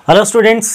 Hello students,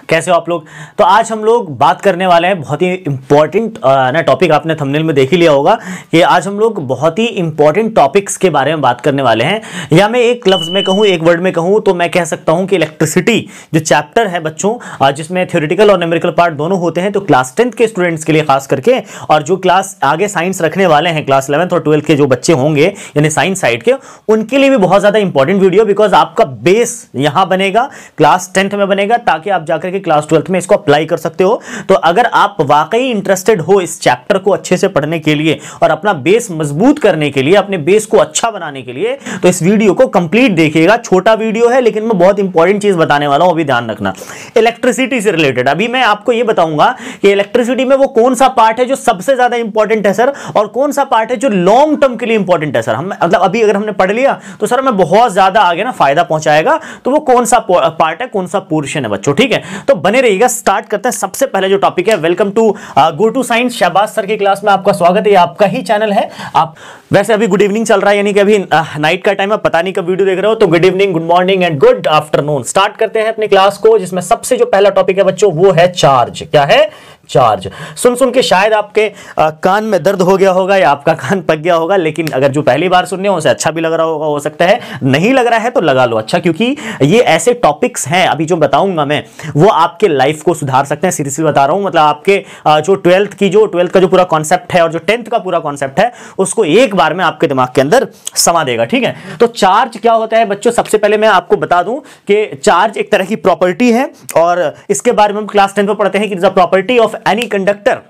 कैसे हो आप लोग। तो आज हम लोग बात करने वाले हैं बहुत ही इंपॉर्टेंट ना टॉपिक। आपने थंबनेल में देख ही लिया होगा कि आज हम लोग बहुत ही इंपॉर्टेंट टॉपिक्स के बारे में बात करने वाले हैं। या मैं एक लफ्ज में कहूँ, एक वर्ड में कहूँ तो मैं कह सकता हूँ कि इलेक्ट्रिसिटी जो चैप्टर है बच्चों, जिसमें थ्योरेटिकल और न्यूमेरिकल पार्ट दोनों होते हैं, तो क्लास 10th के स्टूडेंट्स के लिए खास करके, और जो क्लास आगे साइंस रखने वाले हैं क्लास 11th और 12th के जो बच्चे होंगे यानी साइंस साइड के, उनके लिए भी बहुत ज्यादा इंपॉर्टेंट वीडियो, बिकॉज आपका बेस यहां बनेगा, क्लास 10th में बनेगा, ताकि आप जाकर के क्लास 12th में इसको अप्लाई कर सकते हो। तो अगर आप वाकई इंटरेस्टेड हो इस चैप्टर को अच्छे से पढ़ने के लिए और अपना बेस मजबूत करने के लिए, अपने बेस को अच्छा बनाने के लिए, तो इस वीडियो को कंप्लीट देखिएगा। छोटा वीडियो है लेकिन मैं बहुत इंपॉर्टेंट चीज बताने वाला हूं, अभी ध्यान रखना। इलेक्ट्रिसिटी से रिलेटेड अभी मैं आपको यह बताऊंगा कि इलेक्ट्रिसिटी में वो कौन सा पार्ट है जो सबसे ज्यादा इंपॉर्टेंट है सर, और कौन सा पार्ट है जो लॉन्ग टर्म के लिए इंपॉर्टेंट है सर। हम मतलब अभी अगर हमने पढ़ लिया तो सर हमें बहुत ज्यादा आगे ना फायदा पहुंचाएगा। तो वो कौन सा पार्ट है, कौन सा पोर्शन है बच्चों, ठीक है। तो बने रहिएगा। स्टार्ट करते हैं। सबसे पहले जो टॉपिक है, welcome to go to science. Shahbaz sir की क्लास में आपका स्वागत है। ये आपका ही चैनल है। आप वैसे अभी गुड इवनिंग चल रहा है, यानी कि अभी नाइट का टाइम है, पता नहीं कब वीडियो देख रहे हो, तो good evening, good morning and good afternoon. Start करते हैं अपनी क्लास को, जिसमें सबसे जो पहला टॉपिक है बच्चों वो है चार्ज। क्या है? चार्ज। सुन सुन के शायद आपके कान में दर्द हो गया होगा या आपका कान पक गया होगा, लेकिन अगर जो पहली बार सुन रहे हो उसे अच्छा भी लग रहा होगा, हो सकता है। नहीं लग रहा है तो लगा लो अच्छा, क्योंकि ये ऐसे टॉपिक्स हैं अभी जो बताऊंगा मैं, वो आपके लाइफ को सुधार सकते हैं। सीरियसली बता रहा हूं। मतलब आपके जो 12th का जो पूरा कॉन्सेप्ट है और जो 10th का पूरा कॉन्सेप्ट है, उसको एक बार में आपके दिमाग के अंदर समा देगा, ठीक है। तो चार्ज क्या होता है बच्चों, सबसे पहले मैं आपको बता दूं कि चार्ज एक तरह की प्रॉपर्टी है, और इसके बारे में हम क्लास 10 में पढ़ते हैं कि it is a property of any conductor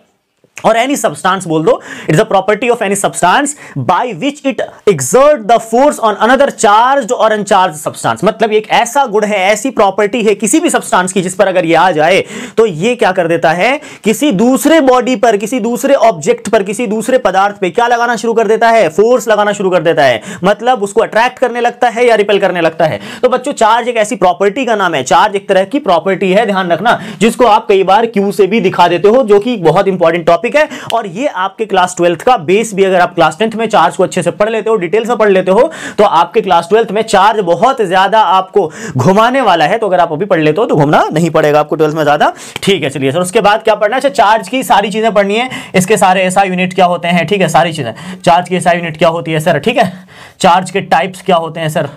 और एनी सब्सटेंस, बोल दो, it is a property of any substance by which it exert the force on another charged और अनचार्ज्ड सब्सटेंस। मतलब एक ऐसा गुण है, ऐसी प्रॉपर्टी है किसी भी सब्सटेंस की, जिस पर अगर ये आ जाए तो ये क्या कर देता है, किसी दूसरे बॉडी पर, किसी दूसरे ऑब्जेक्ट पर, किसी दूसरे पदार्थ पे क्या लगाना शुरू कर देता है, फोर्स लगाना शुरू कर देता है। मतलब उसको अट्रैक्ट करने लगता है या रिपेल करने लगता है। तो बच्चों चार्ज एक ऐसी प्रॉपर्टी का नाम है, चार्ज एक तरह की प्रॉपर्टी है, ध्यान रखना, जिसको आप कई बार क्यू से भी दिखा देते हो, जो कि बहुत इंपॉर्टेंट टॉपिक है। और ये आपके क्लास 12th का बेस भी, अगर आप क्लास 10th में चार्ज को अच्छे से पढ़ लेते हो, डिटेल्स में पढ़ लेते हो, तो आपके क्लास 12th में चार्ज बहुत ज्यादा आपको घुमाने वाला है। तो अगर आप अभी पढ़ लेते हो तो घूमना नहीं पड़ेगा आपको 12th में ज्यादा, ठीक है। चलिए सर, उसके बाद क्या पढ़ना है? अच्छा, चार्ज की सारी चीजें पढ़नी है, इसके सारे एसआई यूनिट क्या होते हैं, ठीक है, सारी चीजें। चार्ज की एसआई यूनिट क्या होती है सर, ठीक है। चार्ज के टाइप्स क्या होते हैं सर,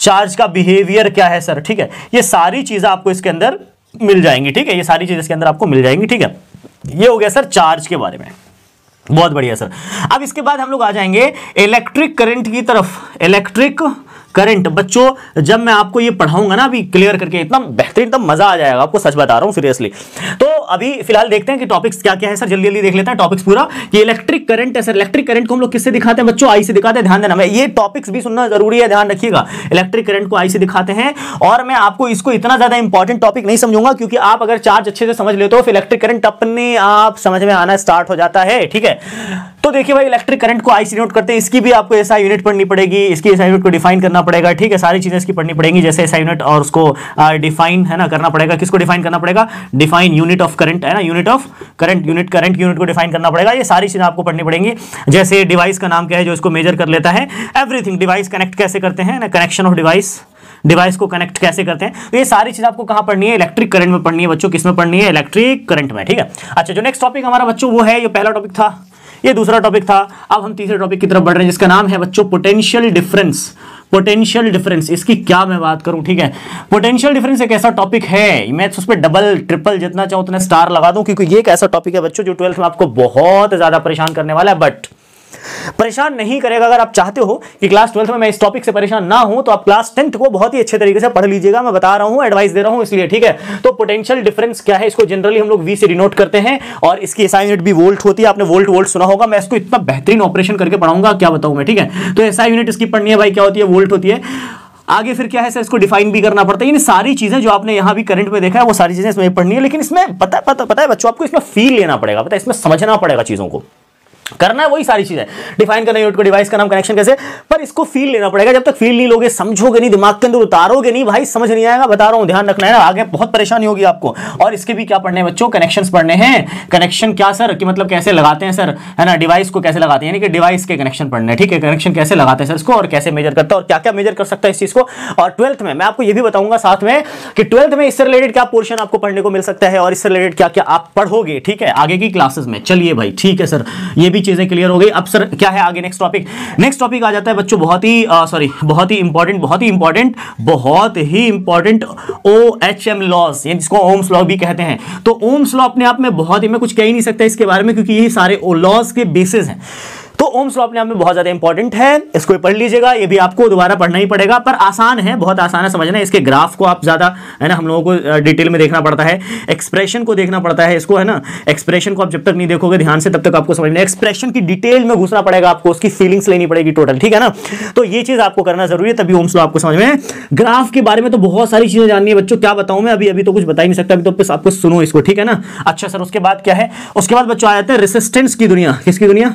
चार्ज का बिहेवियर क्या है सर, ठीक है। ये सारी चीजें आपको इसके अंदर मिल जाएंगी, ठीक है। ये सारी चीजें इसके अंदर आपको मिल जाएंगी, ठीक है। ये हो गया सर चार्ज के बारे में, बहुत बढ़िया सर। अब इसके बाद हम लोग आ जाएंगे इलेक्ट्रिक करंट की तरफ। इलेक्ट्रिक करंट बच्चों, जब मैं आपको ये पढ़ाऊंगा ना अभी क्लियर करके, इतना बेहतरीन, एकदम मजा आ जाएगा आपको, सच बता रहा हूं सीरियसली। तो अभी फिलहाल देखते हैं कि टॉपिक्स क्या क्या है सर, जल्दी जल्दी देख लेते हैं टॉपिक्स पूरा। ये इलेक्ट्रिक करंट है सर। इलेक्ट्रिक करंट को हम लोग किससे दिखाते हैं बच्चों? आई से दिखाते हैं, ध्यान देना। मैं ये टॉपिक्स भी सुनना जरूरी है, ध्यान रखिएगा। इलेक्ट्रिक करंट को आई से दिखाते हैं, और मैं आपको इसको इतना ज्यादा इंपॉर्टेंट टॉपिक नहीं समझूंगा, क्योंकि आप अगर चार्ज अच्छे से समझ लेते हो फिर इलेक्ट्रिक करंट अपने आप समझ में आना स्टार्ट हो जाता है, ठीक है। तो देखिए भाई, इलेक्ट्रिक करंट को आई से नोट करते हैं, इसकी भी आपको एसआई यूनिट पढ़नी पड़ेगी, इसकी एसआई यूनिट को डिफाइन करना पड़ेगा, ठीक है। सारी चीजें इसकी पढ़नी पड़ेंगी, जैसे एसआई यूनिट, और उसको डिफाइन है ना करना पड़ेगा। किसको डिफाइन करना पड़ेगा? डिफाइन यूनिट ऑफ करंट है ना, unit of current, current unit को डिफाइन करना पड़ेगा। ये सारी चीजें आपको पढ़नी पड़ेंगी। जैसे डिवाइस का नाम क्या है जो इसको मेजर कर लेता है, एवरीथिंग। डिवाइस कनेक्ट कैसे करते हैं ना, कनेक्शन ऑफ डिवाइस को कनेक्ट कैसे करते हैं। तो ये सारी चीज आपको कहां पढ़नी है? इलेक्ट्रिक करंट में पढ़नी है बच्चों। किस में पढ़नी है? इलेक्ट्रिक करंट में, ठीक है। अच्छा, जो नेक्स्ट टॉपिक हमारा बच्चों वो है, ये पहला टॉपिक था, ये दूसरा टॉपिक था। अब हम तीसरे टॉपिक की तरफ बढ़ रहे हैं, जिसका नाम है बच्चों पोटेंशियल डिफरेंस। पोटेंशियल डिफरेंस, इसकी क्या मैं बात करूं, ठीक है। पोटेंशियल डिफरेंस एक ऐसा टॉपिक है, मैं उस पर डबल ट्रिपल जितना चाहूं उतना स्टार लगा दूं, क्योंकि ये एक ऐसा टॉपिक है बच्चों जो 12th में आपको बहुत ज्यादा परेशान करने वाला है। बट परेशान नहीं करेगा। अगर आप चाहते हो कि क्लास 12th में मैं इस टॉपिक से परेशान ना हूं, तो आप क्लास 10th को बहुत ही अच्छे तरीके से पढ़ लीजिएगा। मैं बता रहा हूं, एडवाइस दे रहा हूं इसलिए, ठीक है। तो पोटेंशियल डिफरेंस क्या है, इसको जनरली हम लोग वी से डिनोट करते हैं, और इसकी एसआई यूनिट भी वोल्ट होती है। आपने वोल्ट सुना होगा, मैं इसको इतना बेहतरीन ऑपरेशन करके पढ़ाऊंगा, क्या बताऊं मैं, ठीक है। तो एसआई यूनिट इसकी पढ़नी है भाई, क्या होती है? वोल्ट होती है। आगे फिर क्या है सर, इसको डिफाइन भी करना पड़ता है। ये सारी चीजें जो आपने यहां भी करंट में देखा है, वो सारी चीजें इसमें पढ़नी है। लेकिन इसमें पता है बच्चों, आपको इसमें फील लेना पड़ेगा, पता है, इसमें समझना पड़ेगा चीजों को। करना है वही सारी चीज है, डिफाइन करना यूनिट को, डिवाइस का नाम, कनेक्शन कैसे, पर इसको फील लेना पड़ेगा। जब तक फील नहीं लोगे, समझोगे नहीं, दिमाग के अंदर उतारोगे नहीं, भाई समझ नहीं आएगा, बता रहा हूं, ध्यान रखना है ना, आगे बहुत परेशानी होगी आपको। और इसके भी क्या पढ़ने हैं बच्चों, कनेक्शंस पढ़ने हैं। कनेक्शन क्या सर, कि मतलब कैसे लगाते हैं सर, है ना, डिवाइस को कैसे लगाते हैं, यानी कि डिवाइस के कनेक्शन पढ़ने हैं, ठीक है, कनेक्शन कैसे लगाते हैं सर इसको, और कैसे मेजर करता है, और क्या क्या मेजर कर सकता है इस चीज को। और 12th में मैं आपको ये भी बताऊंगा साथ में कि 12th में इससे रिलेटेड क्या पोर्शन आपको पढ़ने को मिल सकता है, और इससे रिलेटेड क्या क्या आप पढ़ोगे, ठीक है, आगे की क्लासेस में। चलिए भाई ठीक है सर, ये भी चीजें क्लियर हो गई। अब सर क्या है आगे नेक्स्ट टॉपिक, नेक्स्ट टॉपिक आ जाता है बच्चों बहुत ही इंपॉर्टेंट OHM लॉज, जिसको ओम्स लॉ भी कहते हैं। तो ओम्स लॉ अपने आप में बहुत ही, मैं कुछ कह ही नहीं सकता इसके बारे में, क्योंकि ये सारे लॉज के बेसिस हैं। तो ओम्स लॉ अपने आप में बहुत ज्यादा इंपॉर्टेंट है, इसको पढ़ लीजिएगा, ये भी आपको दोबारा पढ़ना ही पड़ेगा, पर आसान है, बहुत आसान है समझना। इसके ग्राफ को आप ज्यादा, है ना, हम लोगों को डिटेल में देखना पड़ता है, एक्सप्रेशन को देखना पड़ता है इसको, है ना, एक्सप्रेशन को आप जब तक नहीं देखोगे ध्यान से तब तक आपको समझना, एक्सप्रेशन की डिटेल में घुसना पड़ेगा आपको, उसकी फीलिंग्स लेनी पड़ेगी टोटल, ठीक है ना। तो ये चीज आपको करना जरूरी है, तभी ओम्स लॉ आपको समझ में। ग्राफ के बारे में तो बहुत सारी चीजें जाननी है बच्चों, क्या बताऊं मैं, अभी तो कुछ बता ही नहीं सकता, अभी तो आपको सुनो इसको, ठीक है ना। अच्छा सर उसके बाद क्या है, उसके बाद बच्चों आ जाते हैं रेसिस्टेंस की दुनिया। किसकी दुनिया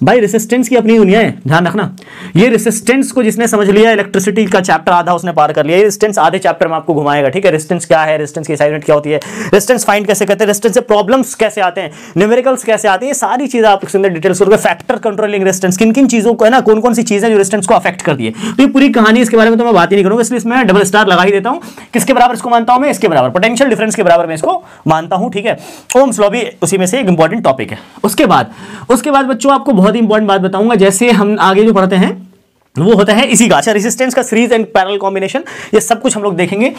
भाई, रेसिस्टेंस की अपनी दुनिया है, ध्यान रखना। ये रेसिस्टेंस को जिसने समझ लिया, इलेक्ट्रिसिटी का चैप्टर आधा उसने पार कर लिया। ये रेजिस्टेंस आधे चैप्टर में आपको घुमाएगा, ठीक है। रेजिस्टेंस क्या है, रेजिस्टेंस की असाइनमेंट क्या होती है, रेजिस्टेंस फाइंड कैसे करते हैं, रेजिस्टेंस से प्रॉब्लम्स कैसे आते हैं, न्यूमेरिकल्स कैसे आते हैं, ये सारी चीजें आप इसके अंदर डिटेल्स करोगे। फैक्टर कंट्रोलिंग रेजिस्टेंस, किन किन चीजों को, है ना, कौन कौन सी चीजें जो रेजिस्टेंस को अफेक्ट करती है, तो ये पूरी कहानी इसके बारे में तो मैं बात ही नहीं करूंगा, इसलिए इसमें डबल स्टार लगा ही देता हूं। किसके बराबर इसको मानता हूं मैं, इसके बराबर, पोटेंशियल डिफरेंस के बराबर मैं इसको मानता हूं, ठीक है। ओम्स लॉ भी उसी में से एक इंपॉर्टेंट टॉपिक है। उसके बाद बच्चों आपको बहुत इंपॉर्टेंट बात बताऊंगा, जैसे हम आगे जो पढ़ते हैं वो होता है इसी का, अच्छा, रेजिस्टेंस का सीरीज एंड पैरेलल कॉम्बिनेशन, ये सब कुछ हम लोग देखेंगे।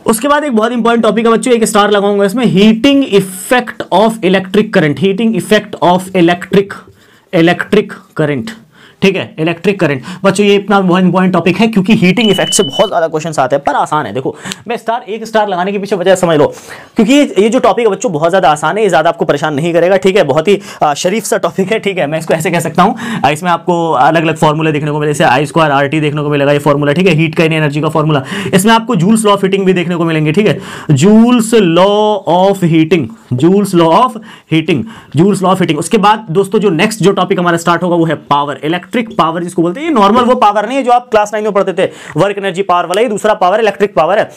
उसके बाद एक बहुत इंपॉर्टेंट टॉपिक है बच्चों, एक स्टार लगाऊंगा इसमें, heating effect of electric current, heating effect of electric current, ठीक है, इलेक्ट्रिक करंट। बच्चों ये इतना बहुत इंपॉर्टेंट टॉपिक है, क्योंकि हीटिंग इफेक्ट से बहुत ज्यादा क्वेश्चंस आते हैं, पर आसान है। देखो मैं एक स्टार लगाने के पीछे वजह समझ लो, क्योंकि ये जो टॉपिक है बच्चों बहुत ज्यादा आसान है, ये ज्यादा आपको परेशान नहीं करेगा, ठीक है, बहुत ही शरीफ सा टॉपिक है, ठीक है। मैं इसको ऐसे कह सकता हूँ, इसमें आपको अलग अलग फॉर्मूले देखने को मिले, जैसे I² RT देखने को मिलेगा, ये फॉर्मूला, ठीक है, हीट का एनर्जी का फॉर्मूला। इसमें आपको जूल्स लॉ ऑफ हीटिंग भी देखने को मिलेंगे, ठीक है, जूल्स लॉ ऑफ हीटिंग। उसके बाद दोस्तों जो नेक्स्ट जो टॉपिक हमारा स्टार्ट होगा वो है पावर, इलेक्ट्रिक पावर जिसको बोलते हैं। ये नॉर्मल वो पावर नहीं है जो आप क्लास 9 में पढ़ते थे, वर्क एनर्जी पावर वाला, ये दूसरा पावर इलेक्ट्रिक पावर है।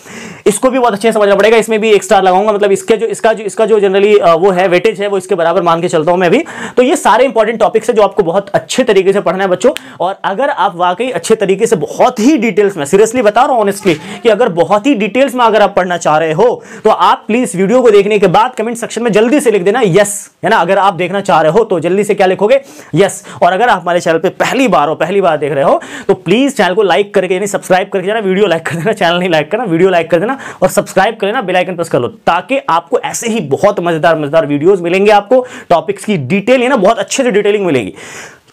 इसको भी बहुत अच्छे से समझना पड़ेगा, इसमें भी एक स्टार लगाऊंगा, मतलब इसका जो जनरली वो है वेटेज है, वो इसके बराबर मान के चलता हूं मैं भी। तो ये सारे इंपॉर्टेंट टॉपिक्स है जो आपको बहुत अच्छे तरीके से पढ़ना है बच्चों। और अगर आप वाकई अच्छे तरीके से, बहुत ही डिटेल्स में, सीरियसली बता रहा हूं ऑनेस्टली, कि अगर बहुत ही डिटेल्स में अगर आप पढ़ना चाह रहे हो तो आप प्लीज वीडियो को देखने के बाद कमेंट सेक्शन में जल्दी से लिख देना यस, है ना। अगर आप देखना चाह रहे हो तो जल्दी से क्या लिखोगे, यस। और अगर आप हमारे चैनल पे पहली बार देख रहे हो तो प्लीज चैनल को लाइक करके, यानी सब्सक्राइब करके जाना, वीडियो लाइक कर देना, चैनल नहीं लाइक करना, वीडियो लाइक कर देना और सब्सक्राइब कर लेना, बेल आइकन प्रेस कर लो, ताकि आपको ऐसे ही बहुत मजेदार वीडियोस मिलेंगे, आपको टॉपिक्स की डिटेल, है ना, बहुत अच्छे से डिटेलिंग मिलेगी।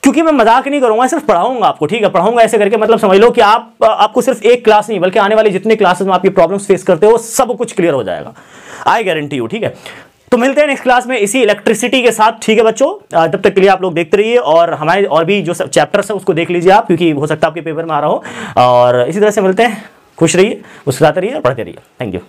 क्योंकि मैं मजाक नहीं करूंगा, सिर्फ पढ़ाऊंगा आपको, ठीक है, पढ़ाऊंगा ऐसे करके, मतलब समझ लो कि आपको सिर्फ एक क्लास नहीं बल्कि आने वाली जितने क्लासेस में आप ये प्रॉब्लम्स फेस करते हो सब कुछ क्लियर हो जाएगा, आई गारंटी यू, ठीक है। तो मिलते हैं नेक्स्ट क्लास में इसी इलेक्ट्रिसिटी के साथ, ठीक है बच्चों। तब तक के लिए आप लोग देखते रहिए, और हमारे और भी जो चैप्टर्स है उसको देख लीजिए आप, क्योंकि हो सकता है आपके पेपर में आ रहा हो। और इसी तरह से मिलते हैं, खुश रहिए, मुस्कुराते रहिए और पढ़ते रहिए। Thank you.